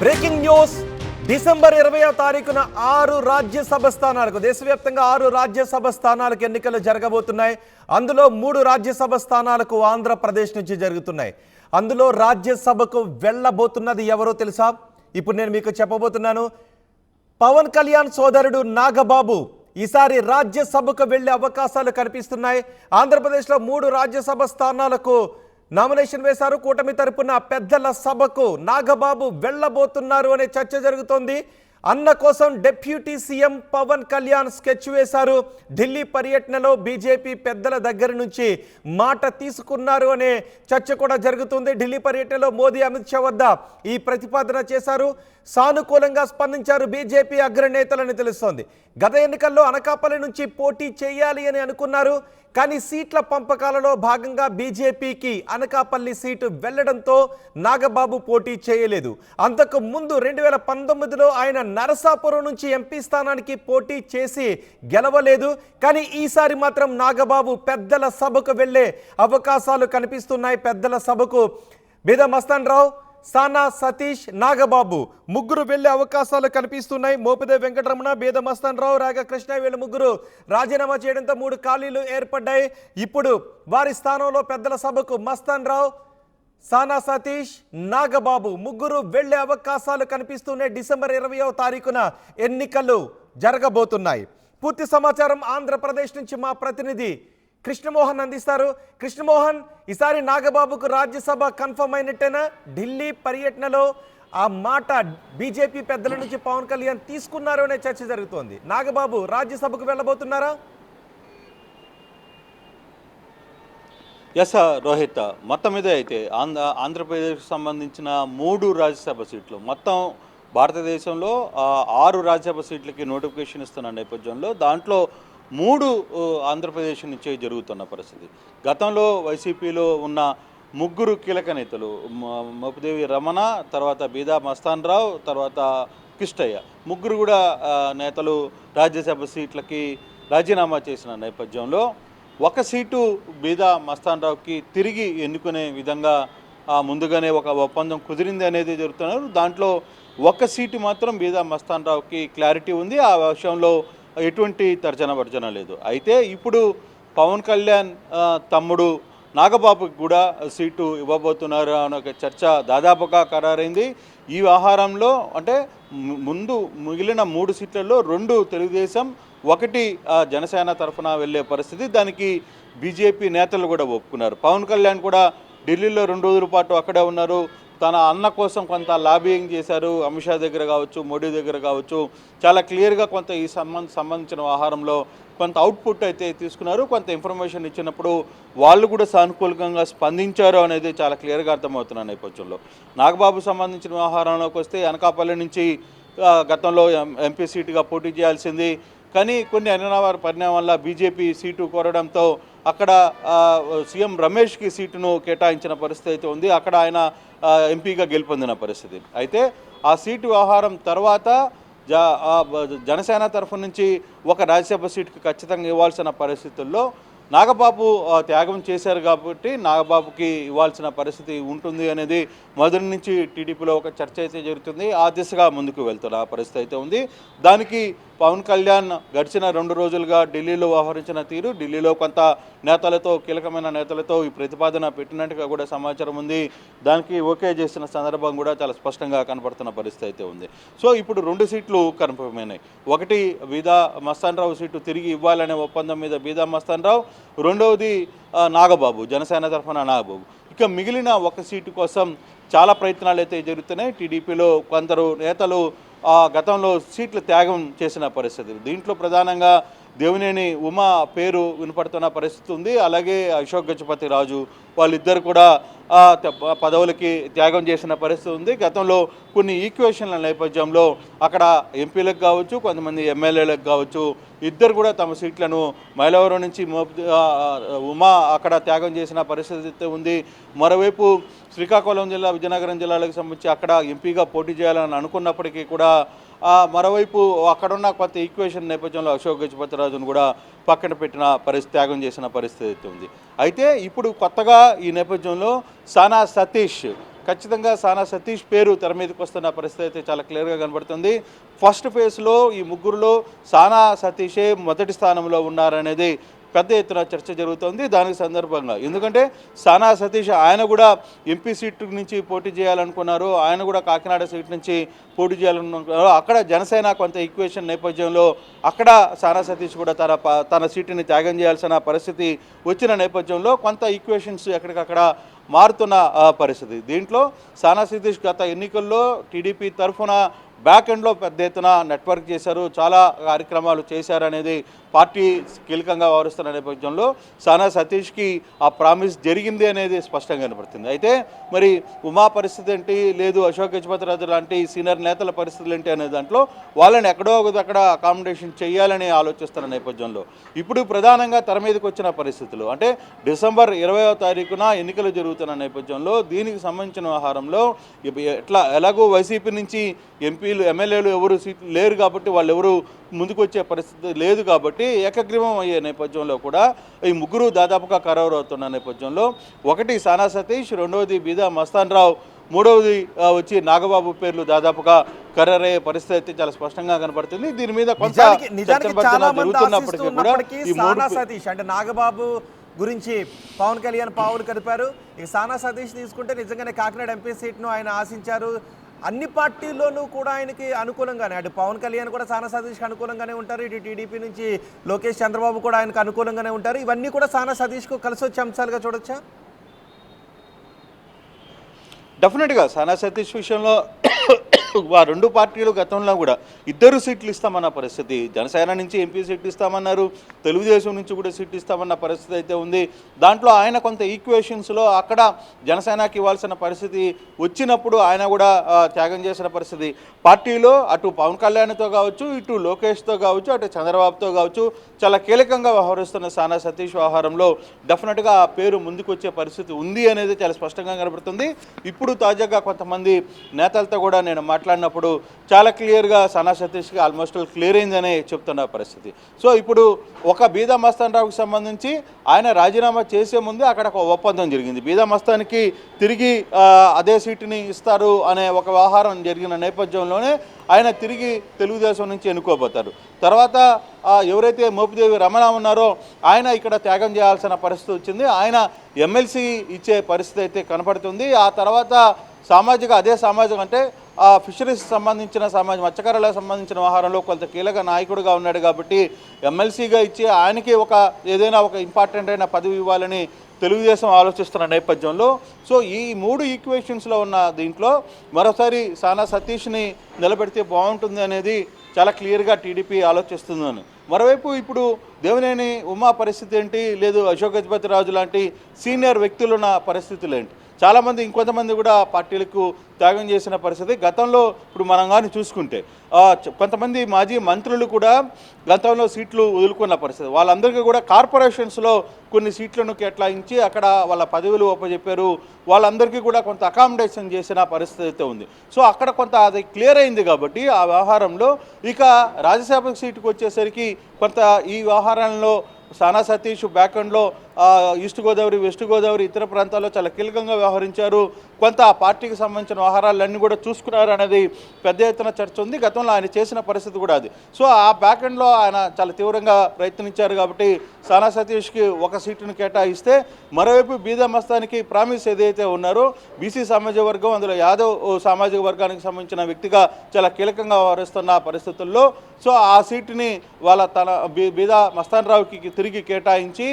Breaking news. December 20వ తారీఖున 6 రాజ్యసభ స్థానాలకు దేశవ్యాప్తంగా 6 రాజ్యసభ స్థానాలకు ఎన్నికలు జరగబోతున్నాయి. అందులో 3 రాజ్యసభ స్థానాలకు ఆంధ్రప్రదేశ్ నుంచి జరుగుతున్నాయి. అందులో రాజ్యసభకు వెళ్ళబోతున్నది ఎవరో తెలుసా? ఇప్పుడు నేను మీకు చెప్పబోతున్నాను. పవన్ కళ్యాణ్ సోదరుడు నాగబాబు ఈసారి రాజ్యసభకు వెళ్లే అవకాశాలు కనిపిస్తున్నాయి. ఆంధ్రప్రదేశ్లో 3 రాజ్యసభ స్థానాలకు నామినేషన్ వేశారు. కూటమి తరపున పెద్దల సభకు నాగబాబు వెళ్ళబోతున్నారు అనే చర్చ జరుగుతోంది. అన్న కోసం deputy CM Pawan Kalyan sketch వేశారు. ఢిల్లీ పర్యటనలో బీజేపీ పెద్దల దగ్గర నుంచి మాట తీసుకున్నారు అనే చర్చ కూడా జరుగుతుంది. ఢిల్లీ పర్యటనలో మోదీ అమిత్ షా వద్ద ఈ ప్రతిపాదన చేశారు. సానుకూలంగా స్పందించారు బీజేపీ అగ్రనేతలని తెలుస్తోంది. గత ఎన్నికల్లో అనకాపల్లి నుంచి పోటీ చేయాలి అని అనుకున్నారు. కానీ సీట్ల పంపకాలలో భాగంగా బీజేపీకి అనకాపల్లి సీటు వెళ్లడంతో నాగబాబు పోటీ చేయలేదు. అంతకు ముందు 2019లో ఆయన నరసాపురం నుంచి ఎంపీ స్థానానికి పోటీ చేసి గెలవలేదు. కానీ ఈసారి మాత్రం నాగబాబు పెద్దల సభకు వెళ్లే అవకాశాలు కనిపిస్తున్నాయి. పెద్దల సభకు బీదా మస్తాన్ రావు, సానా సతీష్, నాగబాబు ముగ్గురు వెళ్లే అవకాశాలు కనిపిస్తున్నాయి. మోపిదేవి వెంకటరమణ, బీదా మస్తాన్ రావు, రాగా కృష్ణ వీళ్ళ ముగ్గురు రాజీనామా చేయడంతో 3 ఖాళీలు ఏర్పడ్డాయి. ఇప్పుడు వారి స్థానంలో పెద్దల సభకు మస్తాన్ రావు, సానా సతీష్, నాగబాబు ముగ్గురు వెళ్లే అవకాశాలు కనిపిస్తున్నాయి. డిసెంబర్ 20వ తారీఖున ఎన్నికలు జరగబోతున్నాయి. పూర్తి సమాచారం ఆంధ్రప్రదేశ్ నుంచి మా ప్రతినిధి కృష్ణమోహన్ అందిస్తారు. కృష్ణమోహన్, ఈసారి నాగబాబుకు రాజ్యసభ కన్ఫర్మ్ అయినట్టేనా? ఢిల్లీ పర్యటనలో ఆ మాట బీజేపీ పెద్దల నుంచి పవన్ కళ్యాణ్ తీసుకున్నారు అనే చర్చ జరుగుతోంది. నాగబాబు రాజ్యసభకు వెళ్ళబోతున్నారా? ఎస్ రోహిత్, మొత్తం మీద అయితే ఆంధ్రప్రదేశ్కి సంబంధించిన 3 రాజ్యసభ సీట్లు, మొత్తం భారతదేశంలో 6 రాజ్యసభ సీట్లకి నోటిఫికేషన్ ఇస్తున్న నేపథ్యంలో దాంట్లో 3 ఆంధ్రప్రదేశ్ నుంచే జరుగుతున్న పరిస్థితి. గతంలో వైసీపీలో ఉన్న 3 కీలక నేతలు మోపిదేవి రమణ, తర్వాత బీదా మస్తాన్ రావు, తర్వాత కిష్టయ్య ముగ్గురు కూడా నేతలు రాజ్యసభ సీట్లకి రాజీనామా చేసిన నేపథ్యంలో ఒక సీటు బీదా మస్తాన్ రావుకి తిరిగి ఎన్నుకునే విధంగా ముందుగానే ఒక ఒప్పందం కుదిరింది అనేది జరుగుతున్నారు. దాంట్లో ఒక సీటు మాత్రం బీదా మస్తాన్ రావుకి క్లారిటీ ఉంది. ఆ విషయంలో ఎటువంటి తర్జన భర్జన లేదు. అయితే ఇప్పుడు పవన్ కళ్యాణ్ తమ్ముడు నాగబాబుకి కూడా సీటు ఇవ్వబోతున్నారు అనే ఒక చర్చ దాదాపుగా ఖరారైంది. ఈ వ్యవహారంలో అంటే ముందు మిగిలిన 3 సీట్లలో 2 తెలుగుదేశం, 1 జనసేన తరఫున వెళ్ళే పరిస్థితి. దానికి బీజేపీ నేతలు కూడా ఒప్పుకున్నారు. పవన్ కళ్యాణ్ కూడా ఢిల్లీలో 2 రోజుల పాటు అక్కడే ఉన్నారు. తన అన్న కోసం కొంత లాబియింగ్ చేశారు. అమిత్ షా దగ్గర కావచ్చు, మోడీ దగ్గర కావచ్చు, చాలా క్లియర్గా కొంత ఈ సంబంధించిన వ్యవహారంలో కొంత అవుట్పుట్ అయితే తీసుకున్నారు. కొంత ఇన్ఫర్మేషన్ ఇచ్చినప్పుడు వాళ్ళు కూడా సానుకూలంగా స్పందించారు అనేది చాలా క్లియర్గా అర్థమవుతున్న నేపథ్యంలో నాగబాబు సంబంధించిన వ్యవహారంలోకి వస్తే అనకాపల్లి నుంచి గతంలో ఎంపీ సీటుగా పోటీ చేయాల్సింది. కానీ కొన్ని అనివార్య పరిణామం వల్ల బీజేపీ సీటు కోరడంతో అక్కడ సీఎం రమేష్కి సీటును కేటాయించిన పరిస్థితి అయితే ఉంది. అక్కడ ఆయన ఎంపీగా గెలుపొందిన పరిస్థితి. అయితే ఆ సీటు వ్యవహారం తర్వాత జనసేన తరఫు నుంచి ఒక రాజ్యసభ సీటుకి ఖచ్చితంగా ఇవ్వాల్సిన పరిస్థితుల్లో నాగబాబు త్యాగం చేశారు కాబట్టి నాగబాబుకి ఇవ్వాల్సిన పరిస్థితి ఉంటుంది అనేది మొదటి నుంచి టీడీపీలో ఒక చర్చ అయితే జరుగుతుంది. ఆ దిశగా ముందుకు వెళ్తున్న పరిస్థితి అయితే ఉంది. దానికి పవన్ కళ్యాణ్ గడిచిన 2 రోజులుగా ఢిల్లీలో వ్యవహరించిన తీరు, ఢిల్లీలో కొంత నేతలతో, కీలకమైన నేతలతో ఈ ప్రతిపాదన పెట్టినట్టుగా కూడా సమాచారం ఉంది. దానికి ఓకే చేసిన సందర్భం కూడా చాలా స్పష్టంగా కనపడుతున్న పరిస్థితి అయితే ఉంది. సో ఇప్పుడు 2 సీట్లు కన్ఫర్మ్ అయినాయి. 1 బీదా మస్తాన్ రావు సీటు తిరిగి ఇవ్వాలనే ఒప్పందం మీద బీదా మస్తాన్ రావు, 2వది నాగబాబు, జనసేన తరఫున నాగబాబు. ఇక మిగిలిన 1 సీటు కోసం చాలా ప్రయత్నాలు అయితే జరుగుతున్నాయి. టీడీపీలో కొందరు నేతలు గతంలో సీట్లు త్యాగం చేసిన పరిస్థితి. దీంట్లో ప్రధానంగా దేవినేని ఉమా పేరు వినపడుతున్న పరిస్థితి ఉంది. అలాగే అశోక్ గజపతి రాజు వాళ్ళిద్దరు కూడా పదవులకి త్యాగం చేసిన పరిస్థితి ఉంది. గతంలో కొన్ని ఈక్వేషన్ల నేపథ్యంలో అక్కడ ఎంపీలకు కావచ్చు, కొంతమంది ఎమ్మెల్యేలకు కావచ్చు, ఇద్దరు కూడా తమ సీట్లను మైలవరం నుంచి ఉమా అక్కడ త్యాగం చేసిన పరిస్థితి ఉంది. మరోవైపు శ్రీకాకుళం జిల్లా, విజయనగరం జిల్లాలకు సంబంధించి అక్కడ ఎంపీగా పోటీ చేయాలని అనుకున్నప్పటికీ కూడా మరోవైపు అక్కడున్న కొత్త ఈక్వేషన్ నేపథ్యంలో అశోక్ గజపతిరాజును కూడా పక్కన పెట్టిన పరిస్థితి, త్యాగం చేసిన పరిస్థితి ఉంది. అయితే ఇప్పుడు కొత్తగా ఈ నేపథ్యంలో సానా సతీష్ ఖచ్చితంగా సానా సతీష్ పేరు తెర మీదకి వస్తున్న పరిస్థితి అయితే చాలా క్లియర్గా కనబడుతుంది. ఫస్ట్ ఫేజ్లో ఈ ముగ్గురులో సానా సతీషే మొదటి స్థానంలో ఉన్నారనేది పెద్ద ఎత్తున చర్చ జరుగుతోంది దానికి సందర్భంగా. ఎందుకంటే సానా సతీష్ ఆయన కూడా ఎంపీ సీటు నుంచి పోటీ చేయాలనుకున్నారు, ఆయన కూడా కాకినాడ సీట్ నుంచి పోటీ చేయాలనుకున్నారు. అక్కడ జనసేన కొంత ఈక్వేషన్ నేపథ్యంలో అక్కడ సానా సతీష్ కూడా తన సీటుని త్యాగం చేయాల్సిన పరిస్థితి వచ్చిన నేపథ్యంలో కొంత ఈక్వేషన్స్ ఎక్కడికక్కడ మారుతున్న పరిస్థితి. దీంట్లో సానా సతీష్ గత ఎన్నికల్లో టీడీపీ తరఫున బ్యాక్ ఎండ్లో పెద్ద ఎత్తున నెట్వర్క్ చేశారు, చాలా కార్యక్రమాలు చేశారనేది పార్టీ కీలకంగా వ్యవహరిస్తున్న నేపథ్యంలో సానా సతీష్కి ఆ ప్రామిస్ జరిగింది అనేది స్పష్టంగా కనబడుతుంది. అయితే మరి ఉమా పరిస్థితి ఏంటి, లేదు అశోక్ గజపతిరాజు లాంటి సీనియర్ నేతల పరిస్థితులు ఏంటి అనే దాంట్లో వాళ్ళని ఎక్కడో ఒకదక్కడ అకామిడేషన్ చేయాలని ఆలోచిస్తున్న నేపథ్యంలో ఇప్పుడు ప్రధానంగా తెర మీదకి వచ్చిన పరిస్థితులు అంటే డిసెంబర్ 20వ తారీఖున ఎన్నికలు జరుగుతున్న నేపథ్యంలో దీనికి సంబంధించిన వ్యవహారంలో ఎలాగో వైసీపీ నుంచి ఎంపీలు ఎమ్మెల్యేలు ఎవరు సీట్లు లేరు కాబట్టి వాళ్ళు ఎవరు ముందుకు వచ్చే పరిస్థితి లేదు కాబట్టి ఏకగ్రీవం అయ్యే నేపథ్యంలో కూడా ఈ ముగ్గురు దాదాపుగా ఖరారు అవుతున్న నేపథ్యంలో ఒకటి సానా సతీష్, రెండవది బీదా మస్తాన్ రావు, మూడవది వచ్చి నాగబాబు పేర్లు దాదాపుగా ఖరారయ్యే పరిస్థితి అయితే చాలా స్పష్టంగా కనబడుతుంది. దీని మీద కొంత జరుగుతున్నప్పటికీ కూడా సానా సతీష్ అంటే నాగబాబు గురించి పవన్ కళ్యాణ్ పావులు కలిపారు. ఇక సానా సతీష్ తీసుకుంటే నిజంగానే కాకినాడ ఎంపీ సీట్ను ఆయన ఆశించారు. అన్ని పార్టీల్లోనూ కూడా ఆయనకి అనుకూలంగానే, అటు పవన్ కళ్యాణ్ కూడా సానా సతీష్కి అనుకూలంగానే ఉంటారు, ఇటు టీడీపీ నుంచి లోకేష్ చంద్రబాబు కూడా ఆయనకు అనుకూలంగానే ఉంటారు. ఇవన్నీ కూడా సానా సతీష్కు కలిసి వచ్చే అంశాలుగా చూడొచ్చా? డెఫినెట్గా సానా సతీష్ విషయంలో ఆ రెండు పార్టీలు గతంలో కూడా 2 సీట్లు ఇస్తామన్న పరిస్థితి, జనసేన నుంచి ఎంపీ సీట్లు ఇస్తామన్నారు, తెలుగుదేశం నుంచి కూడా సీట్లు ఇస్తామన్న పరిస్థితి అయితే ఉంది. దాంట్లో ఆయన కొంత ఈక్వేషన్స్లో అక్కడ జనసేనకి ఇవ్వాల్సిన పరిస్థితి వచ్చినప్పుడు ఆయన కూడా త్యాగం చేసిన పరిస్థితి. పార్టీలో అటు పవన్ కళ్యాణ్తో కావచ్చు, ఇటు లోకేష్తో కావచ్చు, అటు చంద్రబాబుతో కావచ్చు చాలా కీలకంగా వ్యవహరిస్తున్న సానా సతీష్ వ్యవహారంలో డెఫినెట్గా ఆ పేరు ముందుకు వచ్చే పరిస్థితి ఉంది అనేది చాలా స్పష్టంగా కనబడుతుంది. ఇప్పుడు తాజాగా కొంతమంది నేతలతో కూడా నేను మాట్లాడినప్పుడు చాలా క్లియర్గా సానా సతీష్కి ఆల్మోస్ట్ క్లియర్ అయిందనే చెప్తున్న పరిస్థితి. సో ఇప్పుడు ఒక బీదా మస్తాన్ రావుకి సంబంధించి ఆయన రాజీనామా చేసే ముందే అక్కడ ఒక ఒప్పందం జరిగింది. బీదా మస్తాన్కి తిరిగి అదే సీటుని ఇస్తారు అనే ఒక వ్యవహారం జరిగిన నేపథ్యంలోనే ఆయన తిరిగి తెలుగుదేశం నుంచి ఎన్నుకోబోతారు. తర్వాత ఎవరైతే మోపిదేవి రమణ ఉన్నారో ఆయన ఇక్కడ త్యాగం చేయాల్సిన పరిస్థితి వచ్చింది, ఆయన ఎమ్మెల్సీ ఇచ్చే పరిస్థితి అయితే కనపడుతుంది. ఆ తర్వాత అదే సామాజిక అంటే ఫిషరీస్ సంబంధించిన మత్స్యకారులకు సంబంధించిన వ్యవహారంలో కొంత కీలక నాయకుడిగా ఉన్నాడు కాబట్టి ఎమ్మెల్సీగా ఇచ్చి ఆయనకి ఏదైనా ఒక ఇంపార్టెంట్ అయిన పదవి ఇవ్వాలని తెలుగుదేశం ఆలోచిస్తున్న నేపథ్యంలో సో ఈ 3 ఈక్వేషన్స్లో ఉన్న దీంట్లో మరోసారి సానా సతీష్ని నిలబెడితే బాగుంటుంది అనేది చాలా క్లియర్గా టీడీపీ ఆలోచిస్తుందని. మరోవైపు ఇప్పుడు దేవినేని ఉమా పరిస్థితి ఏంటి, లేదు అశోక్ గజపతిరాజు లాంటి సీనియర్ వ్యక్తులున్న పరిస్థితులు ఏంటి, చాలామంది ఇంకొంతమంది కూడా పార్టీలకు త్యాగం చేసిన పరిస్థితి. గతంలో ఇప్పుడు మనం కానీ చూసుకుంటే కొంతమంది మాజీ మంత్రులు కూడా గతంలో సీట్లు వదులుకున్న పరిస్థితి, వాళ్ళందరికీ కూడా కార్పొరేషన్స్లో కొన్ని సీట్లను కేటాయించి అక్కడ వాళ్ళ పదవులు ఒప్పజెప్పారు, వాళ్ళందరికీ కూడా కొంత అకామిడేషన్ చేసిన పరిస్థితి అయితే ఉంది. సో అక్కడ కొంత అది క్లియర్ అయింది కాబట్టి ఆ వ్యవహారంలో ఇక రాజ్యసభ సీటుకు వచ్చేసరికి కొంత ఈ వ్యవహారంలో సానా సతీష్ బ్యాక్ ఎండ్లో ఈస్ట్ గోదావరి, వెస్ట్ గోదావరి ఇతర ప్రాంతాల్లో చాలా కీలకంగా వ్యవహరించారు, కొంత ఆ పార్టీకి సంబంధించిన వ్యవహారాలన్నీ కూడా చూసుకున్నారు అనేది పెద్ద ఎత్తున చర్చ ఉంది. గతంలో ఆయన చేసిన పరిస్థితి కూడా అది. సో ఆ బ్యాక్ ఎండ్లో ఆయన చాలా తీవ్రంగా ప్రయత్నించారు కాబట్టి సానా సతీష్కి ఒక సీటును కేటాయిస్తే మరోవైపు బీదా మస్తానికి ప్రామిస్ ఏదైతే ఉన్నారో బీసీ సామాజిక వర్గం, అందులో యాదవ్ సామాజిక వర్గానికి సంబంధించిన వ్యక్తిగా చాలా కీలకంగా వ్యవహరిస్తున్న పరిస్థితుల్లో సో ఆ సీటుని తన బీదా మస్తాన్ రావుకి తిరిగి కేటాయించి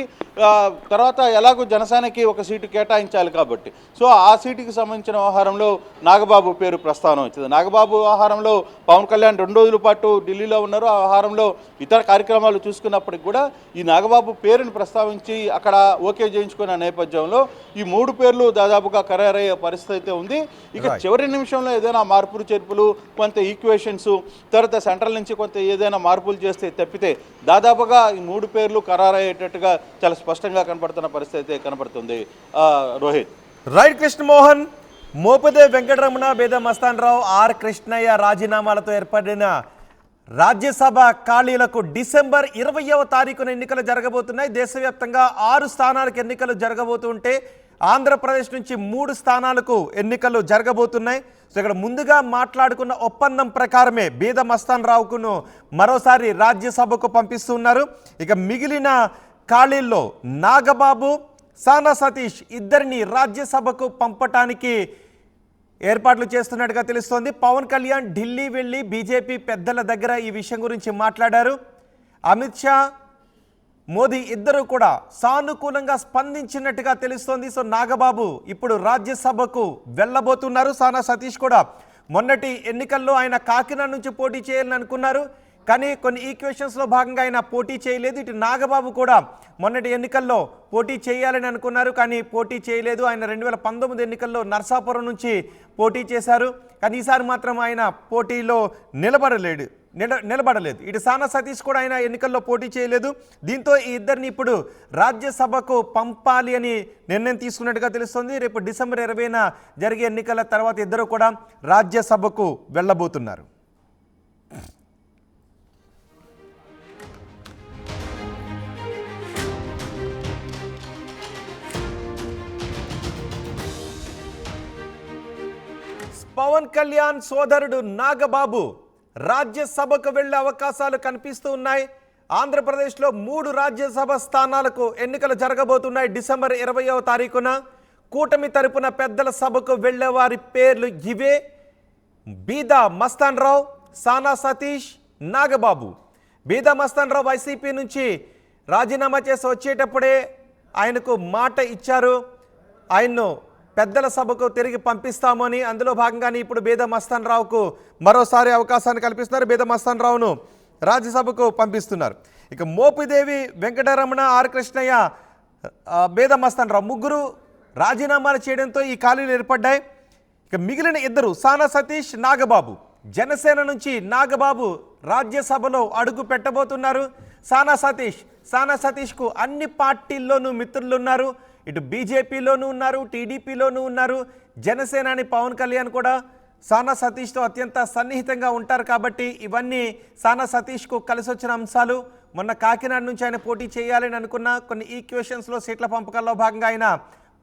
తర్వాత ఎలాగో జనసేనకి ఒక సీటు కేటాయించాలి కాబట్టి సో ఆ సీటుకి సంబంధించిన వ్యవహారంలో నాగబాబు పేరు ప్రస్తావన వచ్చింది. నాగబాబు వ్యవహారంలో పవన్ కళ్యాణ్ 2 రోజుల పాటు ఢిల్లీలో ఉన్నారు, ఆ వ్యవహారంలో ఇతర కార్యక్రమాలు చూసుకున్నప్పటికి కూడా ఈ నాగబాబు పేరుని ప్రస్తావించి అక్కడ ఓకే చేయించుకున్న నేపథ్యంలో ఈ 3 పేర్లు దాదాపుగా ఖరారయ్యే పరిస్థితి అయితే ఉంది. ఇక చివరి నిమిషంలో ఏదైనా మార్పులు చేర్పులు, కొంత ఈక్వేషన్స్, తర్వాత సెంట్రల్ నుంచి కొంత ఏదైనా మార్పులు చేస్తే తప్పితే దాదాపుగా ఈ 3 పేర్లు ఖరారయ్యేటట్టుగా చాలా స్పష్టంగా కనపడుతున్న పరిస్థితి అయితే కనపడుతుంది. Rohit. Right Krishnamohan, Mopidevi Venkataramana, Beeda Mastan Rao, are Krishnaiah రాజీనామాలతో ఏర్పడిన రాజ్యసభ ఖాళీలకు డిసెంబర్ 20వ తారీఖున ఎన్నికలు జరగబోతున్నాయి. దేశవ్యాప్తంగా 6 స్థానాలకు ఎన్నికలు జరగబోతుంటే ఆంధ్రప్రదేశ్ నుంచి 3 స్థానాలకు ఎన్నికలు జరగబోతున్నాయి. సో ఇక్కడ ముందుగా మాట్లాడుకున్న ఒప్పందం ప్రకారమే బీద మస్తాన్ రావుకును మరోసారి రాజ్యసభకు పంపిస్తున్నారు. ఇక మిగిలిన ఖాళీల్లో నాగబాబు, సానా సతీష్ ఇద్దరిని రాజ్యసభకు పంపటానికి ఏర్పాట్లు చేస్తున్నట్టుగా తెలుస్తోంది. పవన్ కళ్యాణ్ ఢిల్లీ వెళ్ళి బీజేపీ పెద్దల దగ్గర ఈ విషయం గురించి మాట్లాడారు. అమిత్ షా, మోదీ ఇద్దరు కూడా సానుకూలంగా స్పందించినట్టుగా తెలుస్తోంది. సో నాగబాబు ఇప్పుడు రాజ్యసభకు వెళ్ళబోతున్నారు. సానా సతీష్ కూడా మొన్నటి ఎన్నికల్లో ఆయన కాకినాడ నుంచి పోటీ చేయాలని అనుకున్నారు, కానీ కొన్ని ఈక్వేషన్స్లో భాగంగా ఆయన పోటీ చేయలేదు. ఇటు నాగబాబు కూడా మొన్నటి ఎన్నికల్లో పోటీ చేయాలని అనుకున్నారు, కానీ పోటీ చేయలేదు. ఆయన 2019 ఎన్నికల్లో నర్సాపురం నుంచి పోటీ చేశారు, కానీ ఈసారి మాత్రం ఆయన పోటీలో నిలబడలేదు. ఇటు సానా సతీష్ కూడా ఆయన ఎన్నికల్లో పోటీ చేయలేదు. దీంతో ఈ ఇద్దరిని ఇప్పుడు రాజ్యసభకు పంపాలి అని నిర్ణయం తీసుకున్నట్టుగా తెలుస్తుంది. రేపు డిసెంబర్ 20న జరిగే ఎన్నికల తర్వాత ఇద్దరు కూడా రాజ్యసభకు వెళ్ళబోతున్నారు. పవన్ కళ్యాణ్ సోదరుడు నాగబాబు రాజ్యసభకు వెళ్లే అవకాశాలు కనిపిస్తూ ఉన్నాయి. ఆంధ్రప్రదేశ్లో 3 రాజ్యసభ స్థానాలకు ఎన్నికలు జరగబోతున్నాయి. డిసెంబర్ 20వ తారీఖున కూటమి తరపున పెద్దల సభకు వెళ్లే వారి పేర్లు ఇవే: బీదా మస్తాన్ రావు, సానా సతీష్, నాగబాబు. బీదా మస్తాన్ రావు వైసీపీ నుంచి రాజీనామా చేసి వచ్చేటప్పుడే ఆయనకు మాట ఇచ్చారు, ఆయన్ను పెద్దల సభకు తిరిగి పంపిస్తామని. అందులో భాగంగానే ఇప్పుడు బీదా మస్తాన్ రావుకు మరోసారి అవకాశాన్ని కల్పిస్తున్నారు. బీదా మస్తాన్ రావును రాజ్యసభకు పంపిస్తున్నారు. ఇక మోపిదేవి వెంకటరమణ, ఆర్ కృష్ణయ్య, బీదా మస్తాన్ రావు ముగ్గురు రాజీనామాలు చేయడంతో ఈ ఖాళీలు ఏర్పడ్డాయి. ఇక మిగిలిన ఇద్దరు సానా సతీష్, నాగబాబు. జనసేన నుంచి నాగబాబు రాజ్యసభలో అడుగు పెట్టబోతున్నారు. సానా సతీష్కు అన్ని పార్టీల్లోనూ మిత్రులున్నారు. ఇటు బీజేపీలోనూ ఉన్నారు, టీడీపీలోనూ ఉన్నారు. జనసేనాని పవన్ కళ్యాణ్ కూడా సానా సతీష్తో అత్యంత సన్నిహితంగా ఉంటారు. కాబట్టి ఇవన్నీ సానా సతీష్కు కలిసి వచ్చిన అంశాలు. మొన్న కాకినాడ నుంచి ఆయన పోటీ చేయాలని అనుకున్న కొన్ని ఈక్వేషన్స్లో సీట్ల పంపకాల్లో భాగంగా ఆయన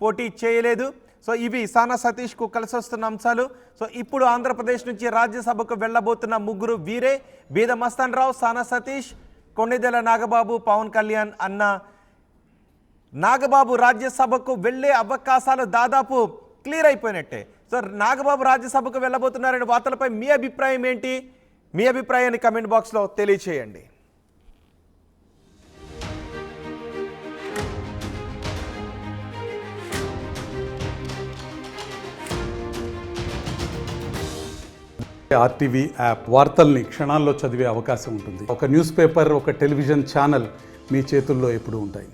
పోటీ చేయలేదు. సో ఇవి సానా సతీష్కు కలిసి వస్తున్న అంశాలు. సో ఇప్పుడు ఆంధ్రప్రదేశ్ నుంచి రాజ్యసభకు వెళ్ళబోతున్న ముగ్గురు వీరే: బీదా మస్తాన్ రావు, సానా సతీష్, కొణిదెల నాగబాబు, పవన్ కళ్యాణ్ అన్న. నాగబాబు రాజ్యసభకు వెళ్ళే అవకాశాలు దాదాపు క్లియర్ అయిపోయినట్టే. సో నాగబాబు రాజ్యసభకు వెళ్ళబోతున్నారనే వార్తలపై మీ అభిప్రాయం ఏంటి? మీ అభిప్రాయాన్ని కమెంట్ బాక్స్లో తెలియచేయండి. ఆర్టీవీ యాప్ వార్తల్ని క్షణాల్లో చదివే అవకాశం ఉంటుంది. ఒక న్యూస్ పేపర్, ఒక టెలివిజన్ ఛానల్ మీ చేతుల్లో ఎప్పుడూ ఉంటాయి.